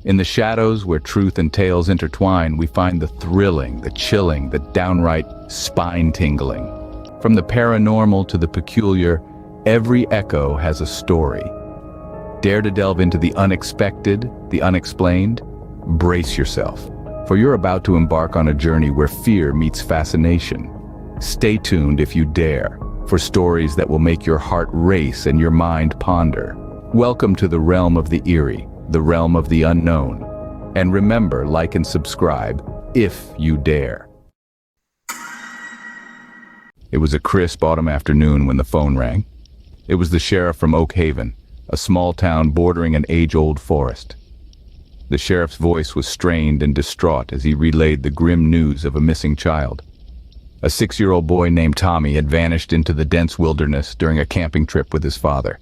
In the shadows where truth and tales intertwine, we find the thrilling, the chilling, the downright spine-tingling. From the paranormal to the peculiar, every echo has a story. Dare to delve into the unexpected, the unexplained? Brace yourself, for you're about to embark on a journey where fear meets fascination. Stay tuned if you dare, for stories that will make your heart race and your mind ponder. Welcome to the realm of the eerie, the realm of the unknown. And remember, like and subscribe, if you dare. It was a crisp autumn afternoon when the phone rang. It was the sheriff from Oak Haven, a small town bordering an age-old forest. The sheriff's voice was strained and distraught as he relayed the grim news of a missing child. A 6-year-old boy named Tommy had vanished into the dense wilderness during a camping trip with his father.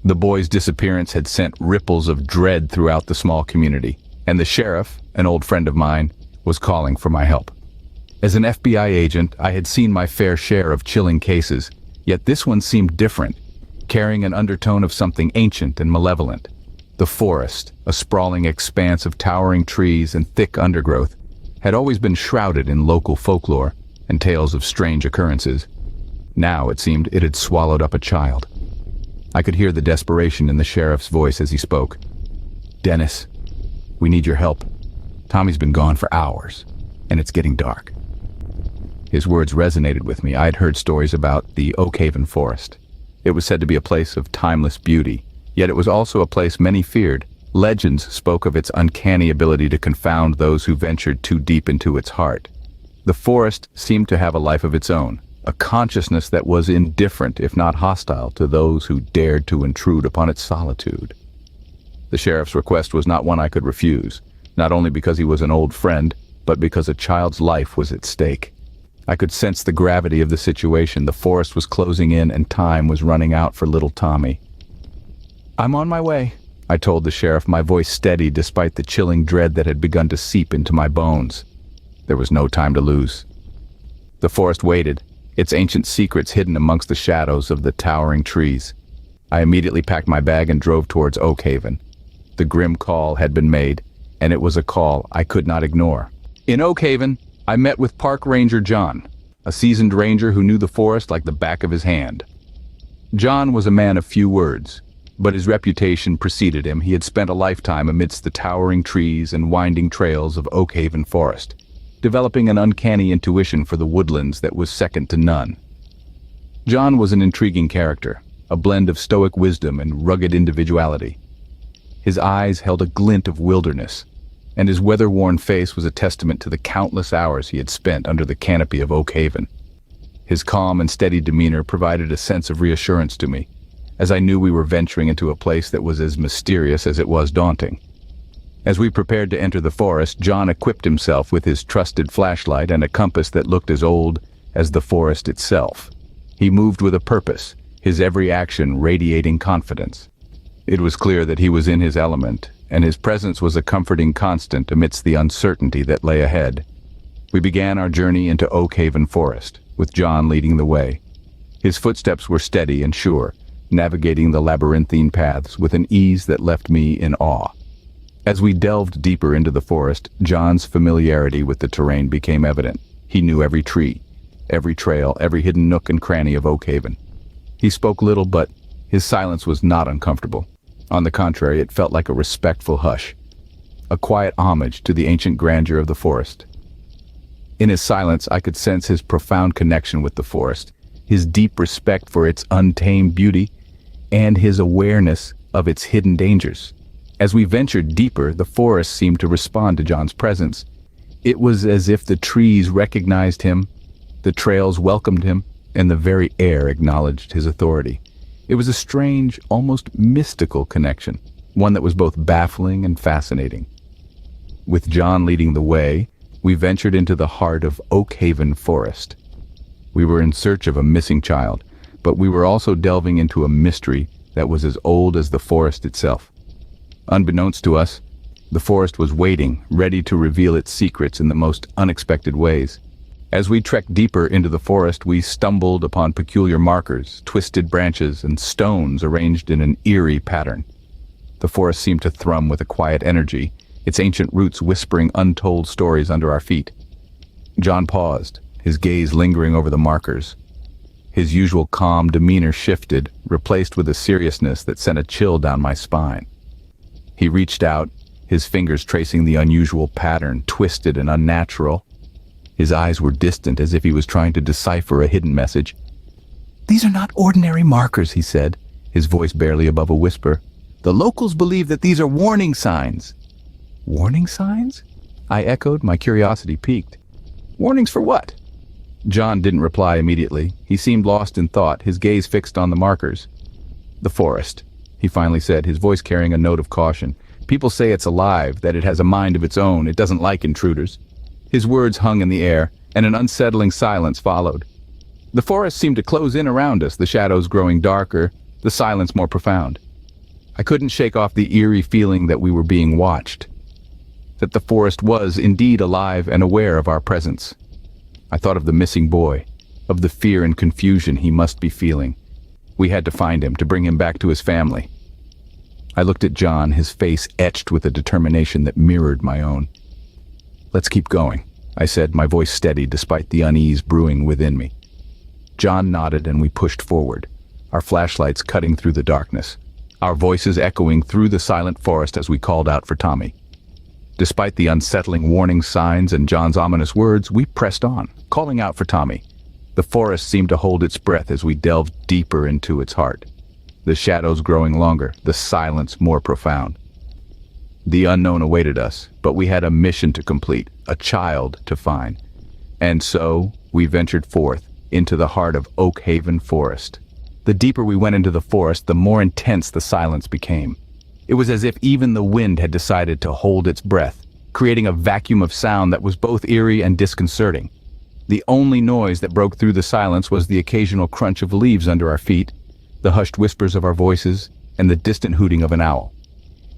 The boy's disappearance had sent ripples of dread throughout the small community, and the sheriff, an old friend of mine, was calling for my help. As an FBI agent, I had seen my fair share of chilling cases, yet this one seemed different, carrying an undertone of something ancient and malevolent. The forest, a sprawling expanse of towering trees and thick undergrowth, had always been shrouded in local folklore and tales of strange occurrences. Now it seemed it had swallowed up a child. I could hear the desperation in the sheriff's voice as he spoke. "Dennis, we need your help. Tommy's been gone for hours, and it's getting dark." His words resonated with me. I had heard stories about the Oak Haven forest. It was said to be a place of timeless beauty, yet it was also a place many feared. Legends spoke of its uncanny ability to confound those who ventured too deep into its heart. The forest seemed to have a life of its own, a consciousness that was indifferent, if not hostile, to those who dared to intrude upon its solitude. The sheriff's request was not one I could refuse, not only because he was an old friend, but because a child's life was at stake. I could sense the gravity of the situation. The forest was closing in and time was running out for little Tommy. "I'm on my way," I told the sheriff, my voice steady despite the chilling dread that had begun to seep into my bones. There was no time to lose. The forest waited, its ancient secrets hidden amongst the shadows of the towering trees. I immediately packed my bag and drove towards Oak Haven. The grim call had been made, and it was a call I could not ignore. In Oak Haven, I met with Park Ranger John, a seasoned ranger who knew the forest like the back of his hand. John was a man of few words, but his reputation preceded him. He had spent a lifetime amidst the towering trees and winding trails of Oak Haven Forest, developing an uncanny intuition for the woodlands that was second to none. John was an intriguing character, a blend of stoic wisdom and rugged individuality. His eyes held a glint of wilderness, and his weather-worn face was a testament to the countless hours he had spent under the canopy of Oak Haven. His calm and steady demeanor provided a sense of reassurance to me, as I knew we were venturing into a place that was as mysterious as it was daunting. As we prepared to enter the forest, John equipped himself with his trusted flashlight and a compass that looked as old as the forest itself. He moved with a purpose, his every action radiating confidence. It was clear that he was in his element, and his presence was a comforting constant amidst the uncertainty that lay ahead. We began our journey into Oak Haven Forest, with John leading the way. His footsteps were steady and sure, navigating the labyrinthine paths with an ease that left me in awe. As we delved deeper into the forest, John's familiarity with the terrain became evident. He knew every tree, every trail, every hidden nook and cranny of Oak Haven. He spoke little, but his silence was not uncomfortable. On the contrary, it felt like a respectful hush, a quiet homage to the ancient grandeur of the forest. In his silence, I could sense his profound connection with the forest, his deep respect for its untamed beauty, and his awareness of its hidden dangers. As we ventured deeper, the forest seemed to respond to John's presence. It was as if the trees recognized him, the trails welcomed him, and the very air acknowledged his authority. It was a strange, almost mystical connection, one that was both baffling and fascinating. With John leading the way, we ventured into the heart of Oak Haven Forest. We were in search of a missing child, but we were also delving into a mystery that was as old as the forest itself. Unbeknownst to us, the forest was waiting, ready to reveal its secrets in the most unexpected ways. As we trekked deeper into the forest, we stumbled upon peculiar markers, twisted branches, and stones arranged in an eerie pattern. The forest seemed to thrum with a quiet energy, its ancient roots whispering untold stories under our feet. John paused, his gaze lingering over the markers. His usual calm demeanor shifted, replaced with a seriousness that sent a chill down my spine. He reached out, his fingers tracing the unusual pattern, twisted and unnatural. His eyes were distant, as if he was trying to decipher a hidden message. "These are not ordinary markers," he said, his voice barely above a whisper. "The locals believe that these are warning signs." "Warning signs?" I echoed, my curiosity piqued. "Warnings for what?" John didn't reply immediately. He seemed lost in thought, his gaze fixed on the markers. "The forest," he finally said, his voice carrying a note of caution. "People say it's alive, that it has a mind of its own, it doesn't like intruders." His words hung in the air, and an unsettling silence followed. The forest seemed to close in around us, the shadows growing darker, the silence more profound. I couldn't shake off the eerie feeling that we were being watched, that the forest was indeed alive and aware of our presence. I thought of the missing boy, of the fear and confusion he must be feeling. We had to find him, to bring him back to his family. I looked at John, his face etched with a determination that mirrored my own. "Let's keep going," I said, my voice steady despite the unease brewing within me. John nodded and we pushed forward, our flashlights cutting through the darkness, our voices echoing through the silent forest as we called out for Tommy. Despite the unsettling warning signs and John's ominous words, we pressed on, calling out for Tommy. The forest seemed to hold its breath as we delved deeper into its heart, the shadows growing longer, the silence more profound. The unknown awaited us, but we had a mission to complete, a child to find. And so, we ventured forth into the heart of Oak Haven Forest. The deeper we went into the forest, the more intense the silence became. It was as if even the wind had decided to hold its breath, creating a vacuum of sound that was both eerie and disconcerting. The only noise that broke through the silence was the occasional crunch of leaves under our feet, the hushed whispers of our voices, and the distant hooting of an owl.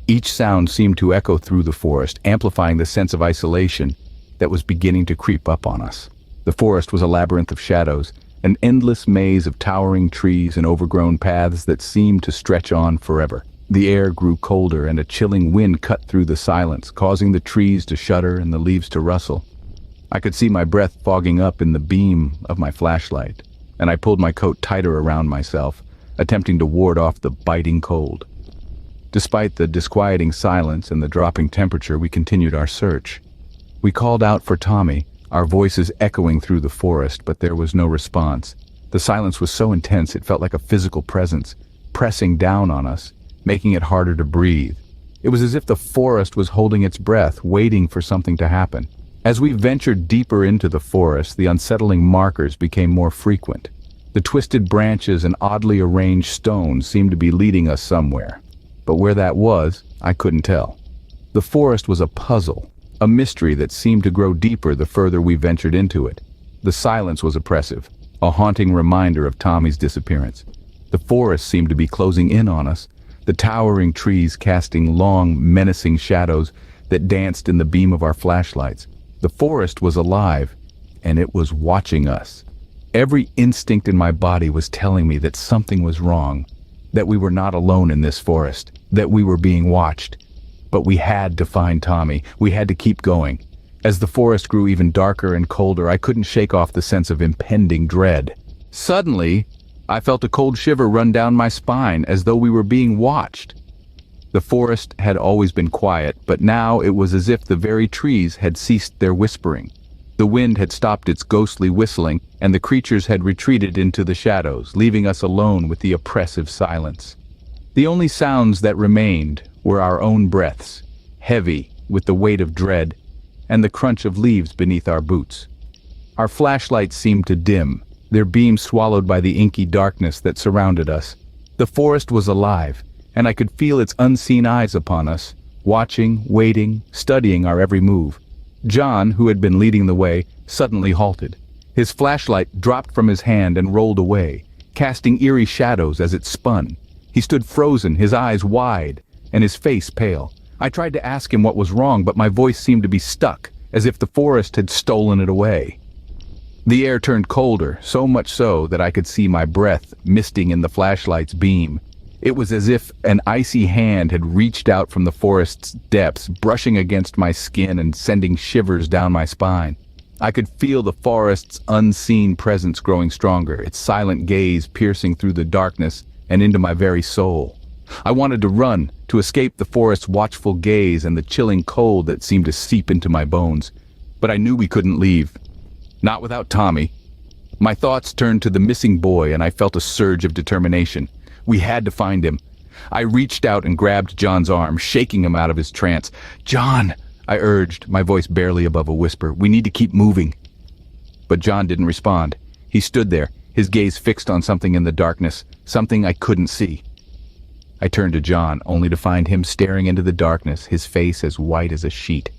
Each sound seemed to echo through the forest, amplifying the sense of isolation that was beginning to creep up on us. The forest was a labyrinth of shadows, an endless maze of towering trees and overgrown paths that seemed to stretch on forever. The air grew colder and a chilling wind cut through the silence, causing the trees to shudder and the leaves to rustle. I could see my breath fogging up in the beam of my flashlight, and I pulled my coat tighter around myself, attempting to ward off the biting cold. Despite the disquieting silence and the dropping temperature, we continued our search. We called out for Tommy, our voices echoing through the forest, but there was no response. The silence was so intense it felt like a physical presence, pressing down on us, making it harder to breathe. It was as if the forest was holding its breath, waiting for something to happen. As we ventured deeper into the forest, the unsettling markers became more frequent. The twisted branches and oddly arranged stones seemed to be leading us somewhere, but where that was, I couldn't tell. The forest was a puzzle, a mystery that seemed to grow deeper the further we ventured into it. The silence was oppressive, a haunting reminder of Tommy's disappearance. The forest seemed to be closing in on us, the towering trees casting long, menacing shadows that danced in the beam of our flashlights. The forest was alive, and it was watching us. Every instinct in my body was telling me that something was wrong, that we were not alone in this forest, that we were being watched. But we had to find Tommy. We had to keep going. As the forest grew even darker and colder, I couldn't shake off the sense of impending dread. Suddenly, I felt a cold shiver run down my spine, as though we were being watched. The forest had always been quiet, but now it was as if the very trees had ceased their whispering. The wind had stopped its ghostly whistling, and the creatures had retreated into the shadows, leaving us alone with the oppressive silence. The only sounds that remained were our own breaths, heavy with the weight of dread, and the crunch of leaves beneath our boots. Our flashlights seemed to dim, their beams swallowed by the inky darkness that surrounded us. The forest was alive, and I could feel its unseen eyes upon us, watching, waiting, studying our every move. John, who had been leading the way, suddenly halted. His flashlight dropped from his hand and rolled away, casting eerie shadows as it spun. He stood frozen, his eyes wide, and his face pale. I tried to ask him what was wrong, but my voice seemed to be stuck, as if the forest had stolen it away. The air turned colder, so much so that I could see my breath misting in the flashlight's beam. It was as if an icy hand had reached out from the forest's depths, brushing against my skin and sending shivers down my spine. I could feel the forest's unseen presence growing stronger, its silent gaze piercing through the darkness and into my very soul. I wanted to run, to escape the forest's watchful gaze and the chilling cold that seemed to seep into my bones. But I knew we couldn't leave. Not without Tommy. My thoughts turned to the missing boy, and I felt a surge of determination. We had to find him. I reached out and grabbed John's arm, shaking him out of his trance. "John," I urged, my voice barely above a whisper, "we need to keep moving." But John didn't respond. He stood there, his gaze fixed on something in the darkness, something I couldn't see. I turned to John, only to find him staring into the darkness, his face as white as a sheet.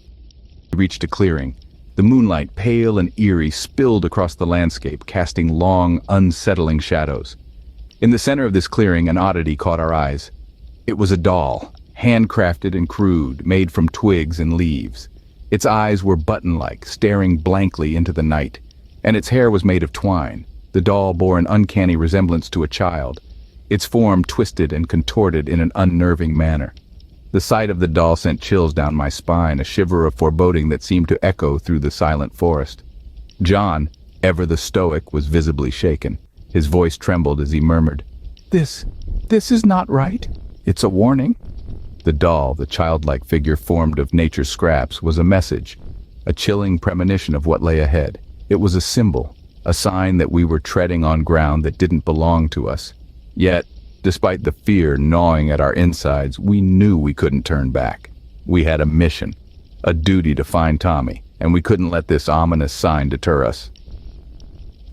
We reached a clearing. The moonlight, pale and eerie, spilled across the landscape, casting long, unsettling shadows. In the center of this clearing, an oddity caught our eyes. It was a doll, handcrafted and crude, made from twigs and leaves. Its eyes were button-like, staring blankly into the night, and its hair was made of twine. The doll bore an uncanny resemblance to a child, its form twisted and contorted in an unnerving manner. The sight of the doll sent chills down my spine, a shiver of foreboding that seemed to echo through the silent forest. John, ever the stoic, was visibly shaken. His voice trembled as he murmured, This is not right. It's a warning." The doll, the childlike figure formed of nature's scraps, was a message, a chilling premonition of what lay ahead. It was a symbol, a sign that we were treading on ground that didn't belong to us. Yet, despite the fear gnawing at our insides, we knew we couldn't turn back. We had a mission, a duty to find Tommy, and we couldn't let this ominous sign deter us.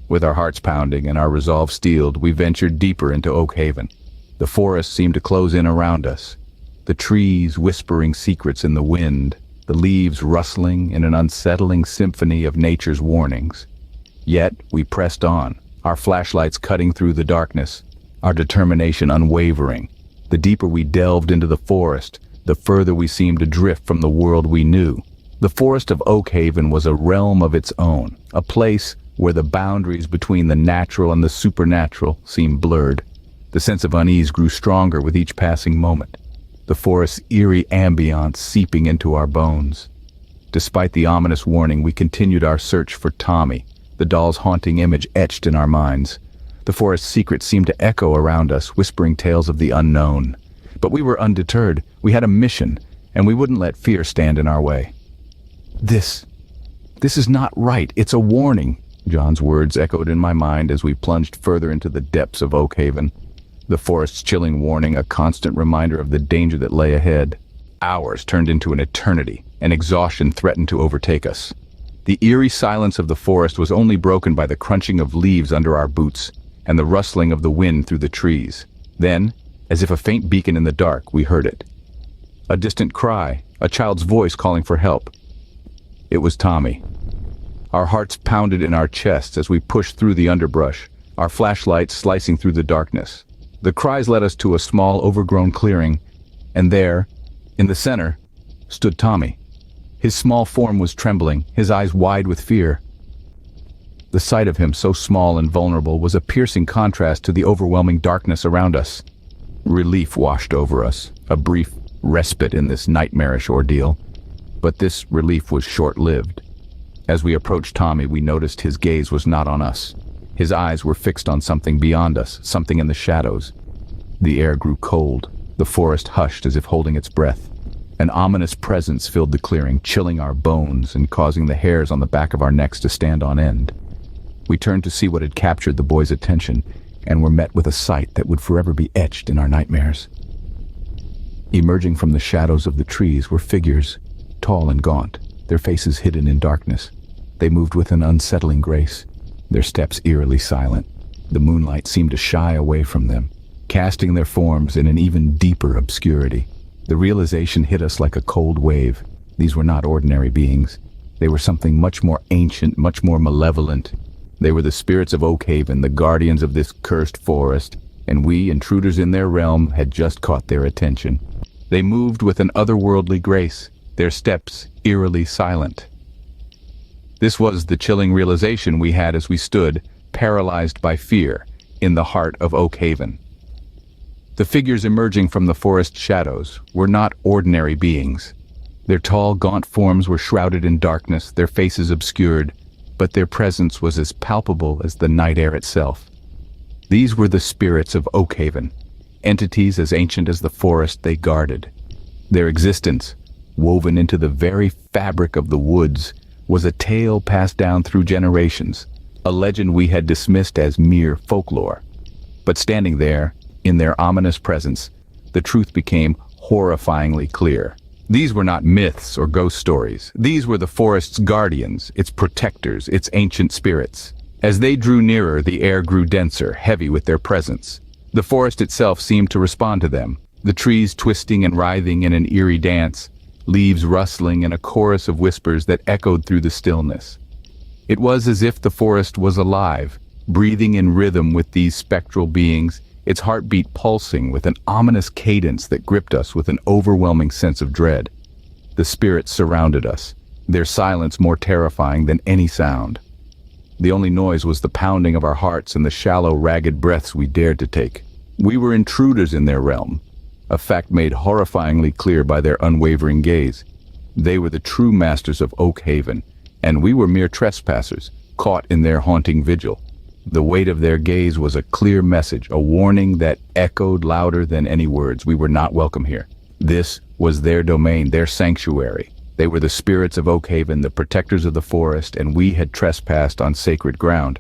With our hearts pounding and our resolve steeled, we ventured deeper into Oak Haven. The forest seemed to close in around us, the trees whispering secrets in the wind, the leaves rustling in an unsettling symphony of nature's warnings. Yet we pressed on, our flashlights cutting through the darkness, our determination unwavering. The deeper we delved into the forest, the further we seemed to drift from the world we knew. The forest of Oak Haven was a realm of its own, a place where the boundaries between the natural and the supernatural seemed blurred. The sense of unease grew stronger with each passing moment, the forest's eerie ambience seeping into our bones. Despite the ominous warning, we continued our search for Tommy, the doll's haunting image etched in our minds. The forest's secrets seemed to echo around us, whispering tales of the unknown. But we were undeterred. We had a mission, and we wouldn't let fear stand in our way. This is not right. It's a warning." John's words echoed in my mind as we plunged further into the depths of Oak Haven. The forest's chilling warning, a constant reminder of the danger that lay ahead. Hours turned into an eternity, and exhaustion threatened to overtake us. The eerie silence of the forest was only broken by the crunching of leaves under our boots and the rustling of the wind through the trees. Then, as if a faint beacon in the dark, we heard it. A distant cry, a child's voice calling for help. It was Tommy. Our hearts pounded in our chests as we pushed through the underbrush, our flashlights slicing through the darkness. The cries led us to a small, overgrown clearing, and there, in the center, stood Tommy. His small form was trembling, his eyes wide with fear. The sight of him, so small and vulnerable, was a piercing contrast to the overwhelming darkness around us. Relief washed over us, a brief respite in this nightmarish ordeal. But this relief was short-lived. As we approached Tommy, we noticed his gaze was not on us. His eyes were fixed on something beyond us, something in the shadows. The air grew cold, the forest hushed as if holding its breath. An ominous presence filled the clearing, chilling our bones and causing the hairs on the back of our necks to stand on end. We turned to see what had captured the boy's attention, and were met with a sight that would forever be etched in our nightmares. Emerging from the shadows of the trees were figures, tall and gaunt, their faces hidden in darkness. They moved with an unsettling grace, their steps eerily silent. The moonlight seemed to shy away from them, casting their forms in an even deeper obscurity. The realization hit us like a cold wave. These were not ordinary beings. They were something much more ancient, much more malevolent. They were the spirits of Oak Haven, the guardians of this cursed forest, and we, intruders in their realm, had just caught their attention. They moved with an otherworldly grace, their steps eerily silent. This was the chilling realization we had as we stood, paralyzed by fear, in the heart of Oak Haven. The figures emerging from the forest shadows were not ordinary beings. Their tall, gaunt forms were shrouded in darkness, their faces obscured, but their presence was as palpable as the night air itself. These were the spirits of Oakhaven, entities as ancient as the forest they guarded. Their existence, woven into the very fabric of the woods, was a tale passed down through generations, a legend we had dismissed as mere folklore. But standing there, in their ominous presence, the truth became horrifyingly clear. These were not myths or ghost stories. These were the forest's guardians, its protectors, its ancient spirits. As they drew nearer, the air grew denser, heavy with their presence. The forest itself seemed to respond to them, the trees twisting and writhing in an eerie dance, leaves rustling in a chorus of whispers that echoed through the stillness. It was as if the forest was alive, breathing in rhythm with these spectral beings, its heartbeat pulsing with an ominous cadence that gripped us with an overwhelming sense of dread. The spirits surrounded us, their silence more terrifying than any sound. The only noise was the pounding of our hearts and the shallow, ragged breaths we dared to take. We were intruders in their realm, a fact made horrifyingly clear by their unwavering gaze. They were the true masters of Oakhaven, and we were mere trespassers, caught in their haunting vigil. The weight of their gaze was a clear message, a warning that echoed louder than any words. We were not welcome here. This was their domain, their sanctuary. They were the spirits of Oakhaven, the protectors of the forest, and we had trespassed on sacred ground.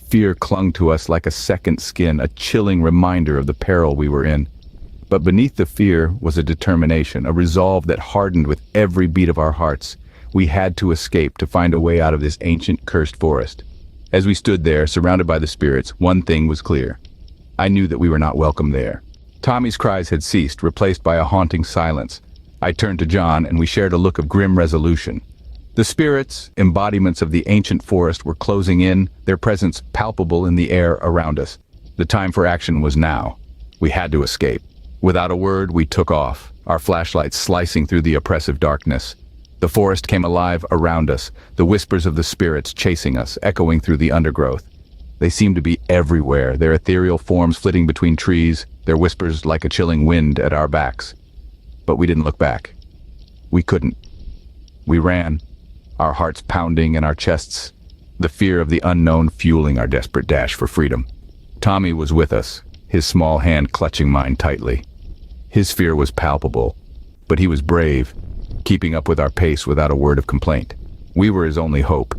Fear clung to us like a second skin, a chilling reminder of the peril we were in. But beneath the fear was a determination, a resolve that hardened with every beat of our hearts. We had to escape, to find a way out of this ancient, cursed forest. As we stood there, surrounded by the spirits, one thing was clear. I knew that we were not welcome there. Tommy's cries had ceased, replaced by a haunting silence. I turned to John, and we shared a look of grim resolution. The spirits, embodiments of the ancient forest, were closing in, their presence palpable in the air around us. The time for action was now. We had to escape. Without a word, we took off, our flashlights slicing through the oppressive darkness. The forest came alive around us, the whispers of the spirits chasing us, echoing through the undergrowth. They seemed to be everywhere, their ethereal forms flitting between trees, their whispers like a chilling wind at our backs. But we didn't look back. We couldn't. We ran, our hearts pounding in our chests, the fear of the unknown fueling our desperate dash for freedom. Tommy was with us, his small hand clutching mine tightly. His fear was palpable, but he was brave, keeping up with our pace without a word of complaint. We were his only hope,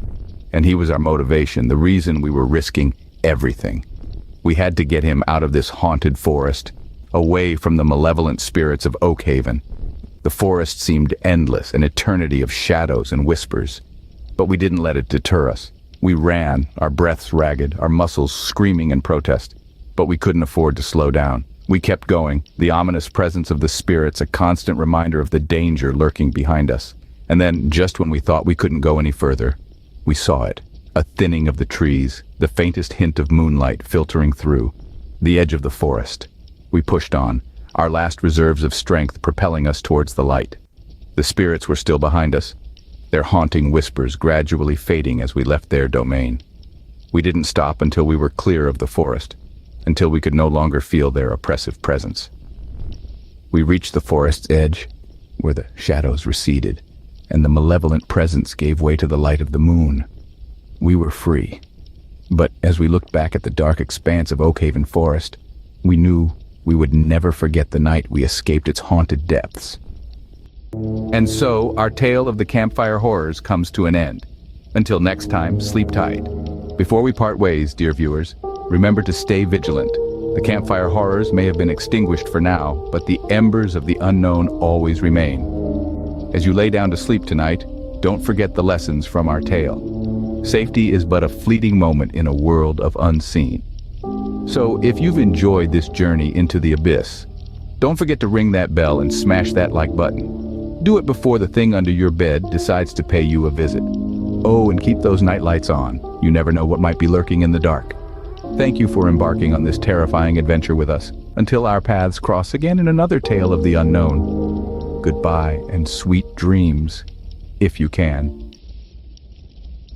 and he was our motivation, the reason we were risking everything. We had to get him out of this haunted forest, away from the malevolent spirits of Oakhaven. The forest seemed endless, an eternity of shadows and whispers. But we didn't let it deter us. We ran, our breaths ragged, our muscles screaming in protest. But we couldn't afford to slow down. We kept going, the ominous presence of the spirits a constant reminder of the danger lurking behind us. And then, just when we thought we couldn't go any further, we saw it. A thinning of the trees, the faintest hint of moonlight filtering through, the edge of the forest. We pushed on, our last reserves of strength propelling us towards the light. The spirits were still behind us, their haunting whispers gradually fading as we left their domain. We didn't stop until we were clear of the forest, until we could no longer feel their oppressive presence. We reached the forest's edge, where the shadows receded, and the malevolent presence gave way to the light of the moon. We were free. But as we looked back at the dark expanse of Oakhaven Forest, we knew we would never forget the night we escaped its haunted depths. And so, our tale of the Campfire Horrors comes to an end. Until next time, sleep tight. Before we part ways, dear viewers, remember to stay vigilant. The Campfire Horrors may have been extinguished for now, but the embers of the unknown always remain. As you lay down to sleep tonight, don't forget the lessons from our tale. Safety is but a fleeting moment in a world of unseen. So if you've enjoyed this journey into the abyss, don't forget to ring that bell and smash that like button. Do it before the thing under your bed decides to pay you a visit. Oh, and keep those night lights on. You never know what might be lurking in the dark. Thank you for embarking on this terrifying adventure with us, until our paths cross again in another tale of the unknown. Goodbye and sweet dreams, if you can.